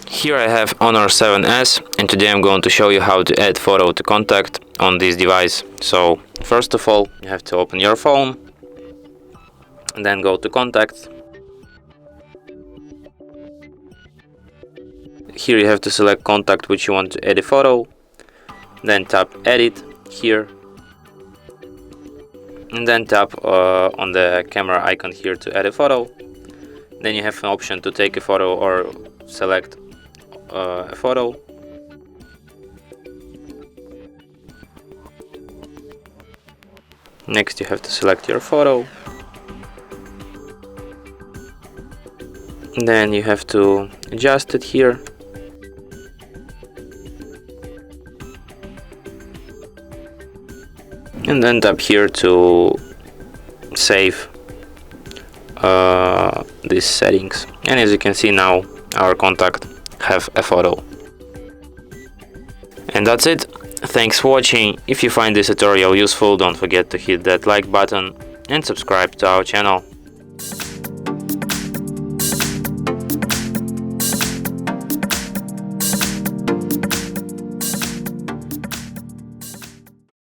Here I have Honor 7S, and today I'm going to show you how to add photo to contact on this device. So first of all, you have to open your phone and then go to contacts. Here you have to select contact which you want to add a photo, then tap edit here, and then tap on the camera icon here to add a photo. Then you have an option to take a photo or select a photo. Next you have to select your photo. Then you have to adjust it here. And then tap here to save these settings. And as you can see now, our contact have a photo. And that's it. Thanks for watching. If you find this tutorial useful, don't forget to hit that like button and subscribe to our channel.